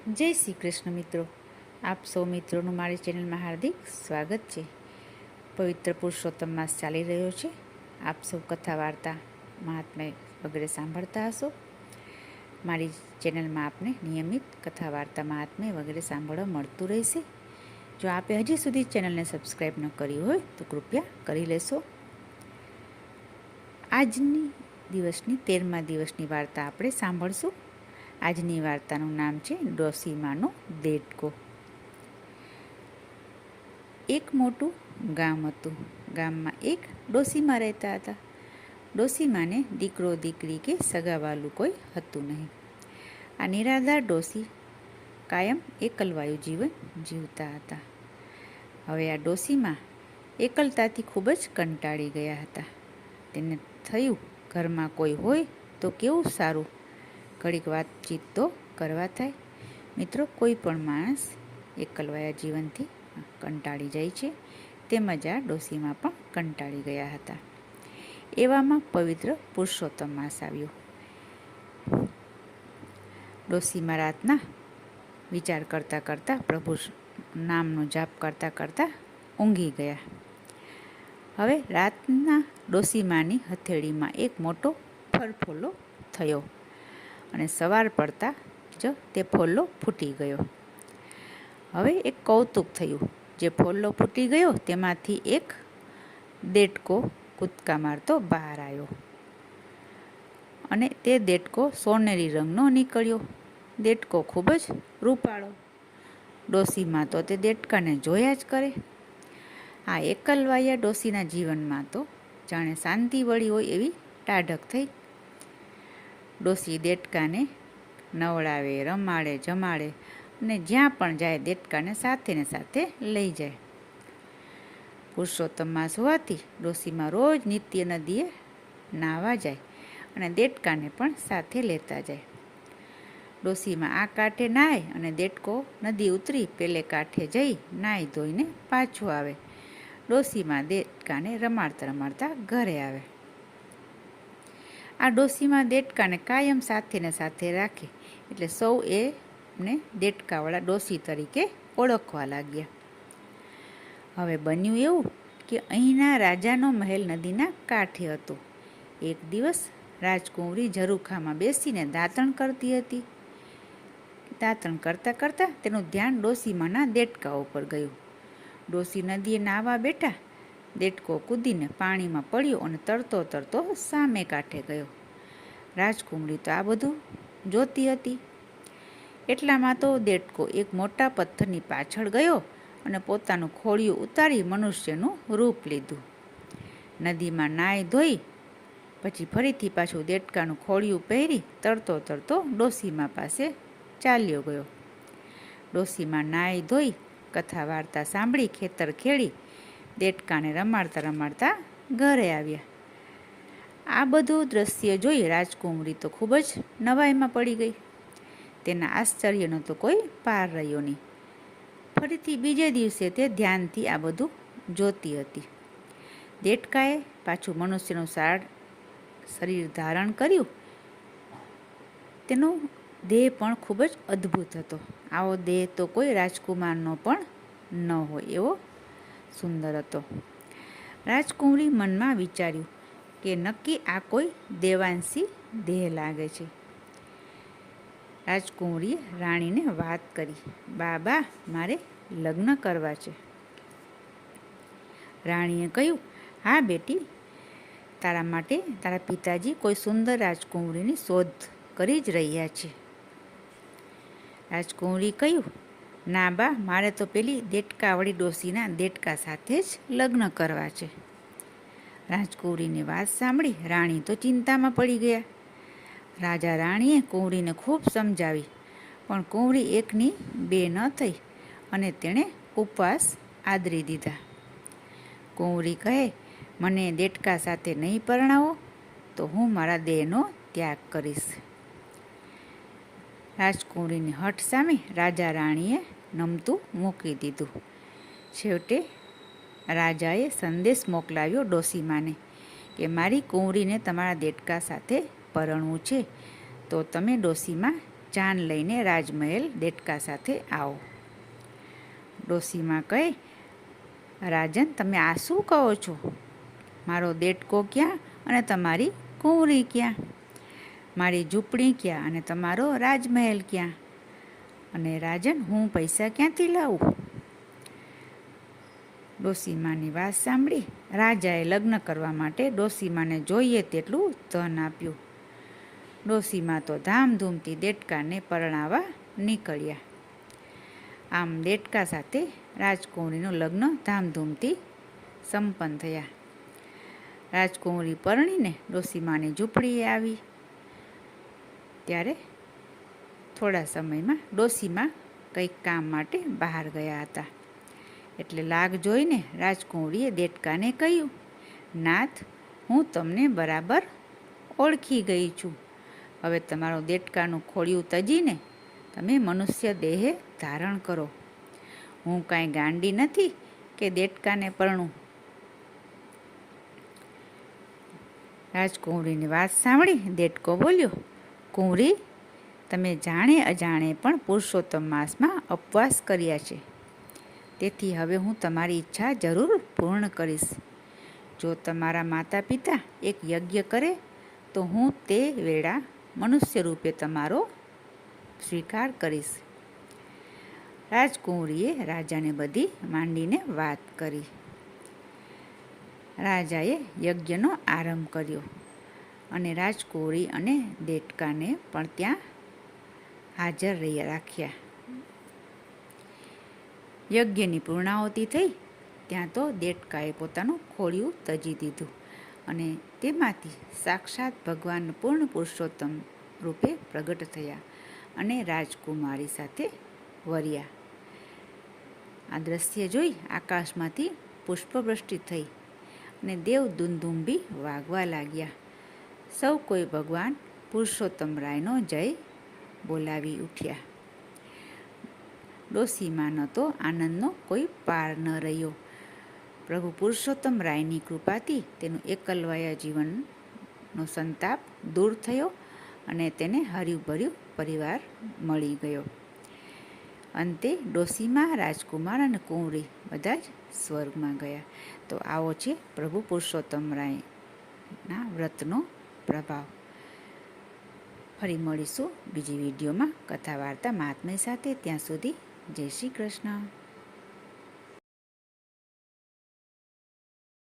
જય શ્રી કૃષ્ણ મિત્રો, આપ સૌ મિત્રોનું મારી ચેનલમાં હાર્દિક સ્વાગત છે. પવિત્ર પુરુષોત્તમ માસ ચાલી રહ્યો છે. આપ સૌ કથા વાર્તા મહાત્મ્ય વગેરે સાંભળતા હશો. મારી ચેનલમાં આપને નિયમિત કથા વાર્તા મહાત્મ્ય વગેરે સાંભળવા મળતું રહેશે. જો આપે હજી સુધી ચેનલને સબસ્ક્રાઈબ ન કરી હોય તો કૃપયા કરી લેશો. આજની દિવસની 13મા દિવસની વાર્તા આપણે સાંભળશું. આજની વાર્તાનું નામ છે ડોસીમાનો દેડકો. એક મોટું ગામ હતું. ગામમાં એક ડોસીમા રહેતા હતા. ડોસીમાને દીકરો દીકરી કે સગાવાલું કોઈ હતું નહીં. આ નિરાધાર ડોસી કાયમ એકલવાયું જીવન જીવતા હતા. હવે આ ડોસીમા એકલતાથી ખૂબ જ કંટાળી ગયા હતા. તેને થયું, ઘરમાં કોઈ હોય તો કેવું સારું, ઘડીક વાતચીત તો કરવા થાય. મિત્રો, કોઈ પણ માણસ એકલવાયા જીવનથી કંટાળી જાય છે, તેમજ આ ડોસીમાં પણ કંટાળી ગયા હતા. એવામાં પવિત્ર પુરુષોત્તમ માસ આવ્યો. ડોસીમાં રાતના વિચાર કરતાં કરતાં, પ્રભુ નામનો જાપ કરતાં કરતાં ઊંઘી ગયા. હવે રાતના ડોસીમાની હથેળીમાં એક મોટો ફરફોલો થયો અને સવાર પડતા જ તે ફોલ્લો ફૂટી ગયો. હવે એક કૌતુક થયું. જે ફોલ્લો ફૂટી ગયો તેમાંથી એક દેડકો કૂદકા મારતો બહાર આવ્યો અને તે દેડકો સોનેરી રંગનો નીકળ્યો. દેડકો ખૂબ જ રૂપાળો. ડોસીમાં તો તે દેડકાને જોયા જ કરે. આ એકલવાયા ડોસીના જીવનમાં તો જાણે શાંતિ વળી હોય એવી ટાઢક થઈ. ડોસી દેડકાને નવડાવે, રમાડે, જમાડે અને જ્યાં પણ જાય દેડકાને સાથે ને સાથે લઈ જાય. પુરુષોત્તમ માસ હોવાથી ડોસીમાં રોજ નિત્ય નદીએ નાહવા જાય અને દેડકાને પણ સાથે લેતા જાય. ડોસીમાં આ કાંઠે નાય અને દેડકો નદી ઉતરી પેલે કાંઠે જઈ નાહી ધોઈને પાછો આવે. ડોસીમાં દેડકાને રમાડતા રમાડતા ઘરે આવે. આ ડોસીમાં દેડકાને કાયમ સાથે ને સાથે રાખે એટલે સૌ એને દેડકાવાળા ડોસી તરીકે ઓળખવા લાગ્યા. હવે બન્યું એવું કે અહીંના રાજાનો મહેલ નદીના કાંઠે હતો. એક દિવસ રાજકુંવરી ઝરૂખામાં બેસીને દાંતણ કરતી હતી. દાંતણ કરતાં કરતાં તેનું ધ્યાન ડોસીમાના દેડકા ઉપર ગયું. ડોસી નદીએ નાહવા બેઠા. દેડકો કૂદીને પાણીમાં પડ્યો અને તરતો તરતો સામે કાંઠે ગયો. રાજકુમારી તો આ બધું જોતી હતી. એટલામાં તો દેડકો એક મોટા પથ્થરની પાછળ ગયો અને પોતાનું ખોળિયું ઉતારી મનુષ્યનું રૂપ લીધું. નદીમાં નાહી ધોઈ પછી ફરીથી પાછું દેડકાનું ખોળિયું પહેરી તરતો તરતો ડોસીમા પાસે ચાલ્યો ગયો. ડોસીમાં નાહી ધોઈ કથા વાર્તા સાંભળી, ખેતર ખેડી, દેડકાને રમાડતા રમાડતા ઘરે આવ્યા. આ બધું દ્રશ્ય જોઈ રાજકુમારી તો ખૂબ જ નવાઈમાં પડી ગઈ. તેના આશ્ચર્યનો તો કોઈ પાર રહ્યો નહીં. ફરીથી બીજે દિવસે તે ધ્યાનથી આ બધું જોતી હતી. દેડકાએ પાછું મનુષ્યનું શરીર ધારણ કર્યું. તેનો દેહ પણ ખૂબ જ અદ્ભુત હતો. આવો દેહ તો કોઈ રાજકુમારનો પણ ન હોય એવો સુંદર હતો. રાજકુમારી મનમાં વિચાર્યું કે નક્કી આ કોઈ દેવાંશી દેહ લાગે છે. રાજકુમારીએ રાણીને વાત કરી, બા મારે લગ્ન કરવા છે. રાણીએ કહ્યું, હા બેટી, તારા માટે તારા પિતાજી કોઈ સુંદર રાજકુમારીની શોધ કરી જ રહ્યા છે. રાજકુમારી કહ્યું, ના બા, મારે તો પેલી દેડકાવાળી ડોસીના દેડકા સાથે જ લગ્ન કરવા છે. રાજકુમારીની વાત સાંભળી રાણી તો ચિંતામાં પડી ગયા. રાજા રાણીએ કુંવરીને ખૂબ સમજાવી, પણ કુંવરી એકની બે ન થઈ અને તેણે ઉપવાસ આદરી દીધા. કુંવરી કહે, મને દેડકા સાથે નહીં પરણાવો તો હું મારા દેહનો ત્યાગ કરીશ. રાજકુમારીની હઠ સામે રાજા રાણીએ નમતું મૂકી દીધું. છેવટે રાજાએ સંદેશ મોકલાવ્યો ડોસીમાને કે મારી કુંવરીને તમારા દેડકા સાથે પરણવું છે તો તમે ડોસીમાં જાન લઈને રાજમહેલ દેડકા સાથે આવો. ડોશીમાં કહે, રાજન, તમે આ શું કહો છો? મારો દેડકો ક્યાં અને તમારી કુંવરી ક્યાં? મારી ઝૂંપડી ક્યાં અને તમારો રાજમહેલ ક્યાં? અને રાજન, હું પૈસા ક્યાંથી લાવું? ડોશીમાની વાત સાંભળી રાજાએ લગ્ન કરવા માટે ડોશીમાને જોઈએ તેટલું ધન આપ્યું. ડોશીમા તો ધામધૂમથી દેડકાને પરણાવવા નીકળ્યા. આમ દેડકા સાથે રાજકુંવરીનું લગ્ન ધામધૂમથી સંપન્ન થયા. રાજકુંવરી પરણીને ડોશીમાની ઝૂંપડીએ આવી ત્યારે થોડા સમયમાં ડોશીમા કંઈક કામ માટે બહાર ગયા હતા. એટલે લાગ જોઈને રાજકુંવરીએ દેડકાને કહ્યું, નાથ, હું તમને બરાબર ઓળખી ગઈ છું. હવે તમારું દેડકાનું ખોળિયું તજીને તમે મનુષ્ય દેહે ધારણ કરો. હું કાંઈ ગાંડી નથી કે દેડકાને પરણું. રાજકુંવરીની વાત સાંભળી દેડકો બોલ્યો, કુંવરી, તમે જાણે અજાણે પણ પુરુષોત્તમ માસમાં ઉપવાસ કર્યા છે. તેથી હવે હું તમારી ઈચ્છા જરૂર પૂર્ણ કરીશ. જો તમારા માતા પિતા એક યજ્ઞ કરે તો હું તે વેળા મનુષ્ય રૂપે તમારો સ્વીકાર કરીશ. રાજકુંવરીએ રાજાને બધી માંડીને વાત કરી. રાજાએ યજ્ઞનો આરંભ કર્યો અને રાજકુંવરી અને દેડકાને પણ ત્યાં હાજર રાખ્યા. યજ્ઞની પૂર્ણાહુતિ થઈ ત્યાં તો દેડકાએ પોતાનું ખોળિયું તજી દીધું અને તેમાંથી સાક્ષાત ભગવાન પૂર્ણ પુરુષોત્તમ રૂપે પ્રગટ થયા અને રાજકુમારી સાથે વર્યા. આ દ્રશ્ય જોઈ આકાશમાંથી પુષ્પવૃષ્ટિ થઈ અને દેવ દુંદુંબી વાગવા લાગ્યા. સૌ કોઈ ભગવાન પુરુષોત્તમ રાયનો જય બોલાવી ઉઠ્યા. ડોશીમાનો તો આનંદનો કોઈ પાર ન રહ્યો. પ્રભુ પુરુષોત્તમ રાયની કૃપાથી તેનું એકલવાયા જીવનનો સંતાપ દૂર થયો અને તેને હર્યુંભર્યું પરિવાર મળી ગયો. અંતે ડોશીમા, રાજકુમાર અને કુંવરી બધા જ સ્વર્ગમાં ગયા. તો આવો છે પ્રભુ પુરુષોત્તમ રાયના વ્રતનો પ્રભાવ. ફરી મળીશું બીજી વિડીયોમાં કથા વાર્તા મહાત્મ્ય સાથે. ત્યાં સુધી જય શ્રી કૃષ્ણ.